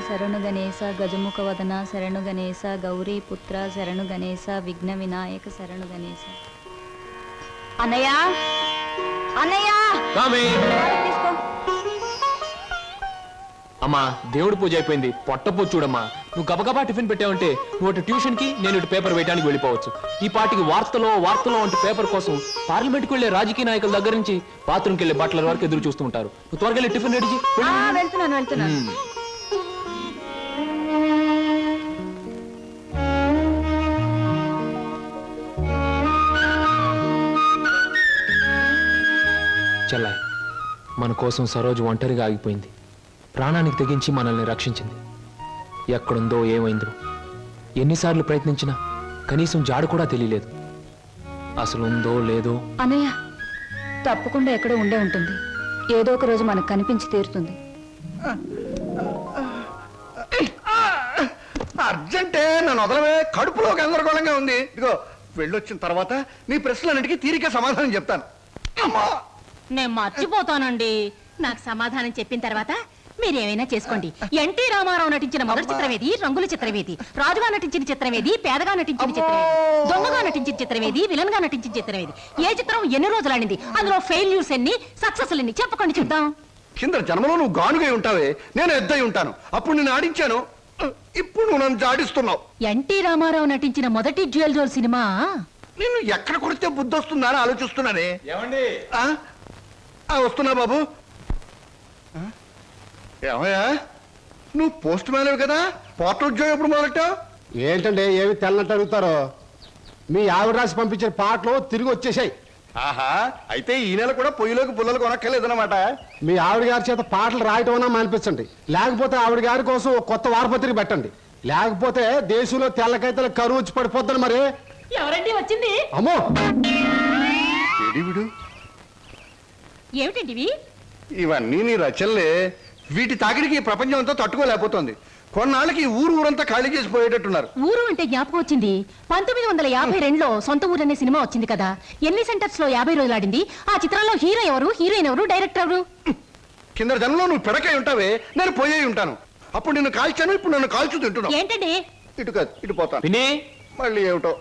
శరణు గణేశ గజముఖ వదన శరణు గణేశ గౌరీ పుత్ర శరణు గణేశ విఘ్న వినాయక శరణు గణేశ. అన్నయ్య అన్నయ్య తీసుకో. అమ్మా దేవుడి పూజ అయిపోయింది, పొట్టపూజ చూడమ్మా. నువ్వు గబగబా టిఫిన్ పెట్టావంటే నువ్వు అటు ట్యూషన్ కి, నేను ఇటు పేపర్ వేయడానికి వెళ్ళిపోవచ్చు. ఈ పాటికి వార్తలో వంటి పేపర్ కోసం పార్లమెంట్కి వెళ్లే రాజకీయ నాయకుల దగ్గర నుంచి బాత్రూమ్కి వెళ్లే బట్టల వరకు ఎదురు చూస్తూ ఉంటారు. నువ్వు త్వరగా వెళ్ళి టిఫిన్ రెడీ చేయి. వెళ్తున్నాను. చెల్లాయి, మన కోసం సరోజు ఒంటరిగా ఆగిపోయింది. ప్రాణానికి తెగించి మనల్ని రక్షించింది. ఎక్కడుందో ఏమైందో ఎన్నిసార్లు ప్రయత్నించినా కనీసం జాడు కూడా తెలియలేదు. అసలు ఉందో లేదో. అన్నయ్య తప్పకుండా ఎక్కడో ఉండే ఉంటుంది. ఏదో ఒక రోజు మనకు కనిపించి తీరుతుంది. అర్జెంటే నన్ను వదలవే, కడుపులో గందరగోళంగా ఉంది. ఇదిగో వెళ్ళొచ్చిన తర్వాత నీ ప్రశ్నలన్నిటికీ తీరిక సమాధానం చెప్తాను. నేను మర్చిపోతానండి. నాకు సమాధానం చెప్పిన తర్వాత మీరేమైనా చేసుకోండి. ఎన్టీ రామారావు నటించిన మొదటి చిత్రమేది, రంగుల చిత్రమేది, రాజుగా నటించిన చిత్రమేది, పేదగా నటించిన చిత్రమేది, దొంగగా నటించిన చిత్రమేది, విలన్ గా నటించిన చిత్రమేది, ఏ చిత్రం ఎన్ని రోజులు ఆడింది, అందులో ఫెయిల్యూర్స్ ఎన్ని, సక్సెస్ ఎన్ని చెప్పకండి చూద్దాం. కింద జన్మలో నువ్వు గానుగై ఉంటావే, నేను ఎద్దై ఉంటాను. అప్పుడు నేను ఆడించాను, ఇప్పుడు నువ్వు నన్ను జాడిస్తున్నావు. ఎన్టీ రామారావు నటించిన మొదటి డ్యూయల్ రోల్ సినిమా నిన్ను ఎక్కడ కొడితే బుద్ధి వస్తుందా అని ఆలోచిస్తున్నానే. వస్తున్నా బాబు. ఏమయ్యా, నువ్వు పోస్ట్ మ్యాన్ కదా, పోర్ట్ ఉద్యోగం ఎప్పుడు మొదలెట్టావు? ఏంటంటే ఏమి తెల్లనట్టు అడుగుతారో. మీ ఆవిడ రాసి పంపించిన పాటలు తిరిగి వచ్చేసాయి. ఆహా, అయితే ఈ నెల కూడా పొయ్యిలోకి పుల్లలు కొనక్కర్లేదన్నమాట. మీ ఆవిడ గారి చేత పాటలు రాయటం అన్నా మానిపించండి, లేకపోతే ఆవిడ గారి కోసం కొత్త వారపత్రిక పెట్టండి. లేకపోతే దేశంలో తెల్లకైతే కరువు వచ్చి పడిపోద్దని. మరి ఎవరండి వచ్చింది? అమ్మో, ఏమిటండి ఇవన్నీ నీ రచనలే. వీటి తాకిడికి ఈ ప్రపంచం అంతా తట్టుకోలేకపోతుంది. కొన్నాళ్ళకి ఊరంతా ఖాళీ చేసి పోయేటట్టున్నారు. ఊరు అంటే జ్ఞాపకం వచ్చింది. 1952లో సొంత ఊరు అనే సినిమా వచ్చింది కదా. ఎన్ని సెంటర్స్ లో 50 రోజులు ఆడింది. ఆ చిత్రంలో హీరో ఎవరు, హీరోయిన్ ఎవరు, డైరెక్టర్ ఎవరు? కింద జనంలో నువ్వు పిడకై ఉంటావే, నేను పోయే ఉంటాను. అప్పుడు నిన్ను కాల్చాను, ఇప్పుడు నన్ను కాల్చు తింటున్నావు. ఏంటండి? ఇటు కాదు, ఇటు పోతాను. పిన్ని, మళ్ళీ ఏమిటో.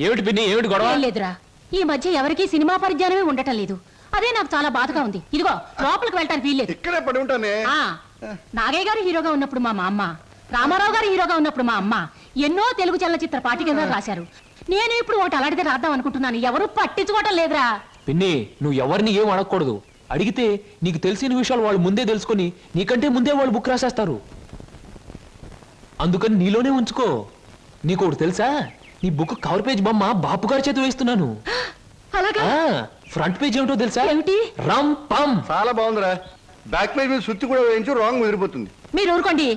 ఏమిటి పిన్ని, ఏమిటి గొడవ? లేదురా, ఈ మధ్య ఎవరికి సినిమా పరిజ్ఞానమే ఉండటం లేదు. అదే నాకు చాలా బాధగా ఉంది. ఇదిగో లోపలికి వెళ్ళటానికి వీల్లేదు. ఇక్కడే పడి ఉంటానే. నాగయ్య గారు హీరోగా ఉన్నప్పుడు మా అమ్మ, రామారావు గారు హీరోగా ఉన్నప్పుడు మా అమ్మ ఎన్నో తెలుగు చలనచిత్ర పాఠికగా రాశారు. నేను ఇప్పుడు ఒకటి అలాంటిదే రాద్దాం అనుకుంటున్నాను. ఎవరు పట్టించుకోవటం లేదురా. పిన్ని, నువ్వు ఎవరిని ఏం అడగకూడదు. అడిగితే నీకు తెలిసిన విషయాలు వాళ్ళు ముందే తెలుసుకొని నీకంటే ముందే వాళ్ళు బుక్ రాసేస్తారు. అందుకని నీలోనే ఉంచుకో. నీకు ఒకటి తెలుసా, నీ బుక్ కవర్ పేజ్ బొమ్మ బాపు గారి చేత వేస్తున్నాను. అలాగా? ఫ్రంట్ పేజ్ ఏమిటో తెలుసా? ఏమిటి? రమ్ పమ్. చాలా బాగుందిరా. బ్యాక్ పేజ్ మీద సుత్తి కూడా వేయించు, రాంగ్ ముదిరిపోతుంది. మీరు ఊరుకోండి.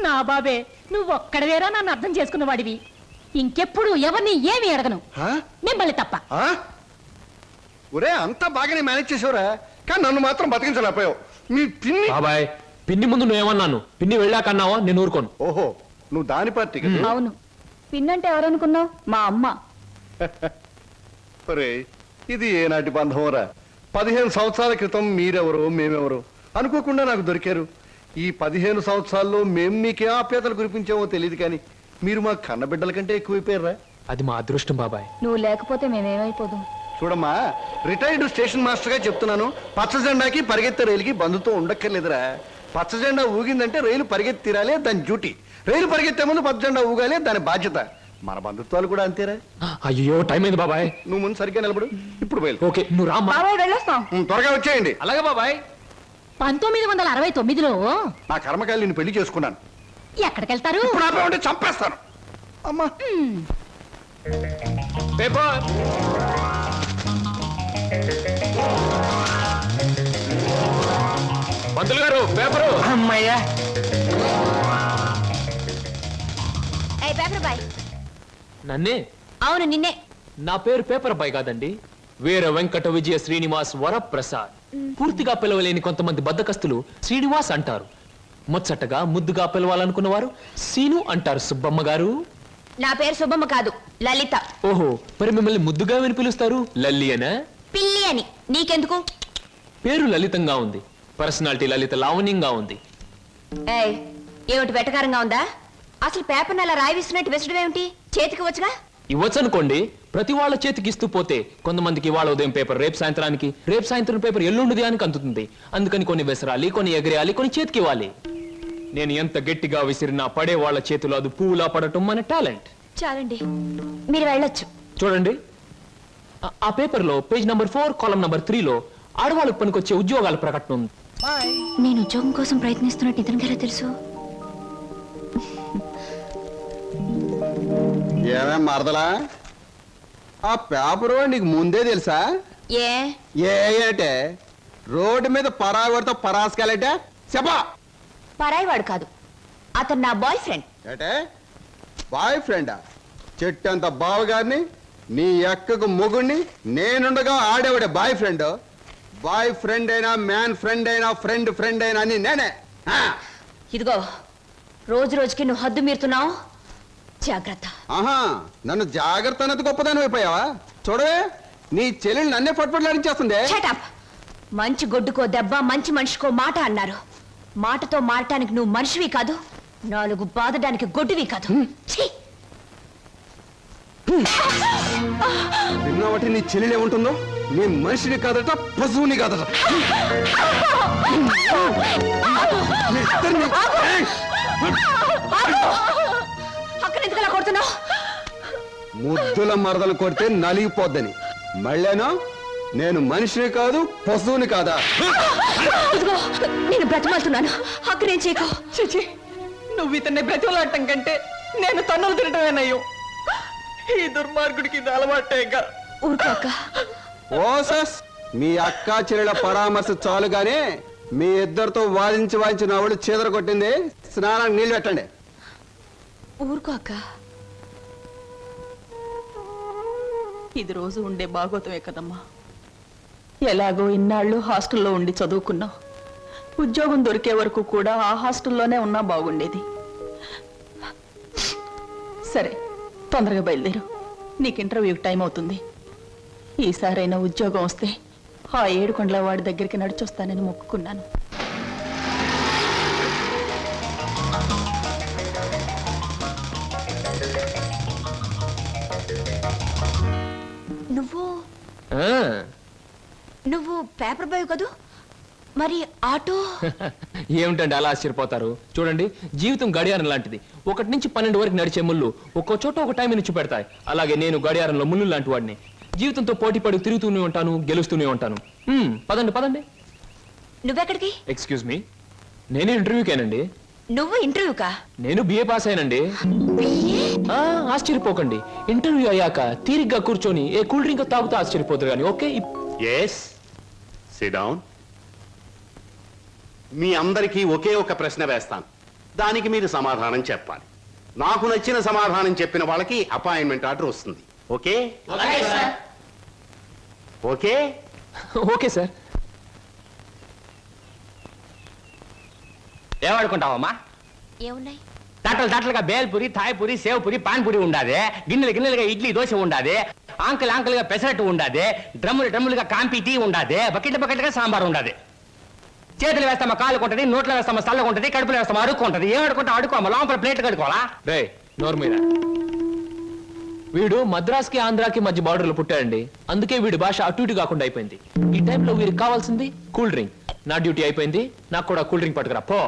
నా బాబే, నువ్వు ఒక్కడవేరా నన్ను అర్థం చేసుకున్న వాడివి. ఇంకెప్పుడు ఎవరిని ఏమి అడగను, మిమ్మల్ని తప్ప. ఒరే, అంతా బాగానే మేనేజ్ చేసావురా, కానీ నన్ను మాత్రం బతికించలేకపోయావు. మీ పిన్ని. బాబాయ్, పిన్ని ముందు నువ్వేమన్నాను, పిన్ని వెళ్ళాకన్నావా? నేను ఊరుకోను. ఓహో, నువ్వు దాని పార్టీ కదా. అవును, పిన్నంటే ఎవరనుకున్నావు? మా అమ్మ. ఒరే, ఇది ఏనాటి బంధంరా. 15 సంవత్సరాల క్రితం మీరెవరో మేమెవరో అనుకోకుండా నాకు దొరికారు. ఈ 15 సంవత్సరాల్లో మేము మీకే ఆప్యాతలు కురిపించామో తెలియదు, కానీ మీరు మా కన్నబిడ్డల కంటే ఎక్కువైపోయారా. అది మా అదృష్టం బాబాయ్. నువ్వు లేకపోతే మేమేమైపోదు. చూడమ్మా, రిటైర్డ్ స్టేషన్ మాస్టర్ గా చెప్తున్నాను, పచ్చ జెండాకి పరిగెత్తే రైలుకి బంధుతో ఉండక్కర్లేదురా. పచ్చ జెండా ఊగిందంటే రైలు పరిగెత్తి తీరాలే, దాని డ్యూటీ. రైలు పరిగెత్తే ముందు పచ్చ జెండా ఊగాలే, దాని బాధ్యత. మన బంధుత్వాలు కూడా అంతేరా. అయ్యో, టైం అయింది బాబాయ్. నువ్వు ముందు సరిగ్గా నిలబడు, ఇప్పుడు బయలు. ఓకే, నువ్వు రామ్మా. వెళ్ళొస్తాం. త్వరగా వచ్చేయండి. అలాగే బాబాయ్. 1969లో నా కర్మకాయలు నేను పెళ్లి చేసుకున్నాను. ఎక్కడికెళ్తారు? ఇప్పుడు ఆపేమంటే చంపేస్తాను. అమ్మా, పేపర్. పంతులు గారు, పేపరు. అమ్మయ్యా. నన్నే? అవును, నిన్నే. నా పేరు పేపర్ బాయ్ కాదండి, వీర వెంకట విజయ శ్రీనివాస్ వరప్రసాద్. పూర్తిగా పిలవలేని కొంతమంది బద్దకస్తులు శ్రీనివాస్ అంటారు. ముచ్చటగా ముద్దుగా పిలవాలనుకున్న వారు సీను అంటారు. సుబ్బమ్మ గారు. నా పేరు సుబ్బమ్మ కాదు, లలిత. ఓహో, మరి మిమ్మల్ని ముద్దుగా విని పిలుస్తారు లల్లి అనా? పిల్లి అని. నీకెందుకు? పేరు లలితంగా ఉంది, పర్సనాలిటీ లలిత లావణ్యంగా ఉంది. ఏమిటి వెటకారంగా ఉందా? అసలు పేపర్ని అలా రాయిస్తున్నట్టు విసడం ఏమిటి? చేతికి వచ్చుగా. ఇవ్వచ్చు అనుకోండి, ప్రతి వాళ్ళ చేతికి ఇస్తూ పోతే కొంతమందికి వాళ్ళ ఉదయం పేపర్ రేపు సాయంత్రానికి, రేపు సాయంత్రం పేపర్ ఎల్లుండి దానికి అందుతుంది. అందుకని కొన్ని విసరాలి, కొన్ని ఎగరేయాలి, కొన్ని చేతికి ఇవ్వాలి. నేను ఎంత గట్టిగా విసిరినా పడే వాళ్ళ చేతిలో అది పువ్వులా పడటం మన టాలెంట్. చాలండి, మీరు వెళ్ళొచ్చు. చూడండి, ఆ పేపర్లో పేజ్ నంబర్ 4 కాలం నంబర్ 3లో ఆడవాళ్ళకు పనికొచ్చే ఉద్యోగాల ప్రకటన ఉంది. నేను ఉద్యోగం కోసం ప్రయత్నిస్తున్నట్టు ఇతనికి ఎలా తెలుసు? ఏమేం మరదలా, ఆ పేపరు నీకు ముందే తెలుసా? ఏ ఏంటే రోడ్డు మీద పరాగడితో పరాసుకెళ్ళటే చెప్పా. పరాయివాడు కాదు, అతను నా బాయ్ ఫ్రెండ్. ఏటే బాయ్ ఫ్రెండా? చెట్టంత బావగారిని, నీ ఎక్కకు మొగుణ్ణి, నేనుండగా ఆడేవాడే బాయ్ ఫ్రెండ్. బాయ్ ఫ్రెండ్ అయినా, మ్యాన్ ఫ్రెండ్ అయినా, ఫ్రెండ్ ఫ్రెండ్ అయినా అని నేనే. ఇదిగో, రోజు రోజుకి నువ్వు హద్దు మీరుతున్నావు, జాగ్రత్త. ఆహా, నన్ను జాగ్రత్త అన్నది గొప్పదాని అయిపోయావా? చూడవే, నీ చెల్లెలు నన్నే పట్టుపట్లాడించేస్తుంది. Shut up. మంచి గొడ్డుకో దెబ్బ, మంచి మనిషికో మాట అన్నారు. మాటతో మారటానికి నువ్వు మనిషివి కాదు, 4 బాదడానికి గొడ్డువి కాదు. ఛీ! విన్నావటి నీ చెల్లెలు ఏముంటుందో? నీ మనిషిని కాదట, పశువుని కాదట. మీ ఇద్దరిని- ఏయ్! అక్కడ ఎందుకలా కొడుతున్నావు? ముద్దుల మరదలు కొడితే నలిగిపోద్దని. మళ్ళేనో నేను మనిషిని కాదు, పశువుని కాదా? ఇదిగో, నేను బ్రతిమాలుతున్నాను, అక్కడేం చేయకు. చిచి, నువ్వు ఇతన్ని బ్రతిమలాడటం కంటే నేను తన్నులు తినటమేనయ్యో. ఈ దుర్మార్గుడికి ఇది అలవాటేగా. ఊరుకో అక్క. ఓసస్, మీ అక్కా చెల్లెల పరామర్శ చాలుగానే మీ ఇద్దరితో వాదించి నా ఒళ్ళు చీదర కొట్టింది. స్నానానికి నీళ్ళు పెట్టండి. ఊరుకో అక్క. ఇది రోజు ఉండే భాగోతమే కదమ్మా. ఎలాగో ఇన్నాళ్ళు హాస్టల్లో ఉండి చదువుకున్నావు. ఉద్యోగం దొరికే వరకు కూడా ఆ హాస్టల్లోనే ఉన్నా బాగుండేది. సరే, తొందరగా బయలుదేరు, నీకు ఇంటర్వ్యూకి టైం అవుతుంది. ఈసారైనా ఉద్యోగం వస్తే ఆ 7 కొండల వాడి దగ్గరికి నడిచొస్తానని మొక్కుకున్నాను. ఆ, నువ్వు పేపర్ బాయ్ కదూ, మరి ఆటో? ఏమిటండి అలా ఆశ్చర్యపోతారు? చూడండి, జీవితం గడియారం లాంటిది. 1 నుంచి 12 వరకు నడిచే ముళ్ళు ఒక్కో చోట ఒక టైం నుంచి పెడతాయి. అలాగే నేను గడియారంలో ముళ్ళు లాంటి వాడిని. జీవితంతో పోటీ పడి తిరుగుతూనే ఉంటాను, గెలుస్తూనే ఉంటాను. పదండి పదండి. నువ్వెక్కడికి? ఎక్స్క్యూజ్ మీ, నేను ఇంటర్వ్యూకేనండి. నువ్వు ఇంటర్వ్యూకా? నేను బిఏ పాస్ అయినండి. ఆశ్చర్యపోకండి, ఇంటర్వ్యూ అయ్యాక తీరిగ్గా కూర్చొని ఏ కూల్ డ్రింక్ తాగుతూ ఆశ్చర్యపోతారు కానీ. Okay, yes, sit down. మీ అందరికీ ఒకే ఒక ప్రశ్న వేస్తాను, దానికి మీరు సమాధానం చెప్పాలి. నాకు నచ్చిన సమాధానం చెప్పిన వాళ్ళకి అపాయింట్మెంట్ ఆర్డర్ వస్తుంది. ఓకే? ఓకే? Okay sir. ఏమనుకుంటావమ్మా? ఏమున్నాయి? తట్టలుగా బేల్పూరి, థాయ్పూరి, సేవ్పూరి, పాన్పూరి ఉండాది, గిన్నెలుగా ఇడ్లీ దోశ ఉండాది, ఆంకలుగా పెసరట్టు ఉండాది, డ్రమ్ములుగా కాంపి టీ ఉండాది, బకెట్లుగా సాంబార్ ఉండాది. చేతులు వేస్తామా కాలు కొంటది, నోట్లో వేస్తామా చల్లగా ఉంటది, కడుపులో వేస్తామా అడుక్కుంటది. ఏమడుకుంటా అడుకోమా, లోపల ప్లేట్ కడుకోవాలా? రే నోరు మీద. వీడు మద్రాస్కి ఆంధ్రాకి మధ్య బార్డర్లో పుట్టాడండి. అందుకే వీడి భాష అటు ఇటు కాకుండా అయిపోయింది. ఈ టైంలో వీరికి కావాల్సింది కూల్ డ్రింక్. నా డ్యూటీ అయిపోయింది, నాకు కూడా కూల్ డ్రింక్ పట్టుకురా పో.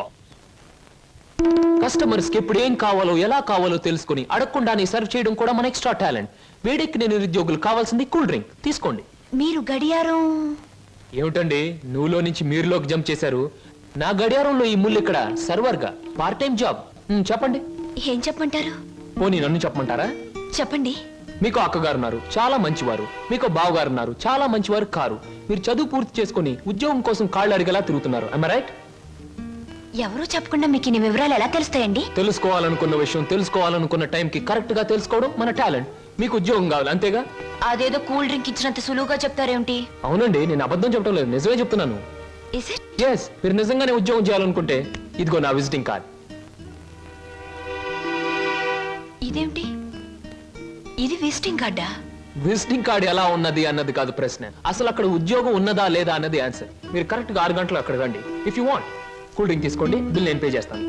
కస్టమర్స్ కి ఎప్పుడు ఏం కావాలో ఎలా కావాలో తెలుసుకుని అడగకుండానే సర్వ్ చేయడం కూడా మన ఎక్స్ట్రా టాలెంట్. వేడెక్కి నేను నిరుద్యోగులు కావాల్సింది కూల్ డ్రింక్. తీసుకోండి. మీరు గడియారం? ఏమిటండి నువ్వులో నుంచి మీరులోకి జంప్ చేశారు? నా గడియారంలో ఈ ముళ్ళు ఇక్కడ సర్వర్ గా పార్ట్ టైం జాబ్. చెప్పండి. ఏం చెప్పమంటారు? పోనీ నన్ను చెప్పమంటారా? చెప్పండి. మీకు అక్కగారు ఉన్నారు, చాలా మంచివారు. మీకు బావగారు ఉన్నారు, చాలా మంచివారు కారు. మీరు చదువు పూర్తి చేసుకుని ఉద్యోగం కోసం కాళ్ళు అడిగేలా తిరుగుతున్నారు. I am right? ఎవరూ చెప్పకుండా మీకు ఇన్ని వివరాలు ఎలా తెలుస్తాయండి? తెలుసుకోవాలనుకున్న విషయం తెలుసుకోవాలనుకున్న టైంకి కరెక్ట్ గా తెలుసుకోవడం మన టాలెంట్. మీకు ఉద్యోగం కావాలి అంతేగా? అదేదో కూల్ డ్రింక్ ఇచ్చినంత సులువుగా చెప్తారేమిటి? అవునండి, నేను అబద్ధం చెప్పడం లేదు, నిజమే చెప్తున్నాను. Is it? ఎస్, మీరు నిజంగానే ఉద్యోగం చేయాలనుకుంటే ఇదిగో నా విజిటింగ్ కార్డ్. ఇదేమిటి? ఇది విజిటింగ్ కార్డా? విజిటింగ్ కార్డ్ ఎలా ఉన్నది అన్నది కాదు ప్రశ్న, అసలు అక్కడ ఉద్యోగం ఉన్నదా లేదా అన్నది ఆన్సర్. మీరు కరెక్ట్ గా 6 గంటలు అక్కడ రండి. If you want cool drink తీసుకోండి, బిల్ నేను పే చేస్తాను.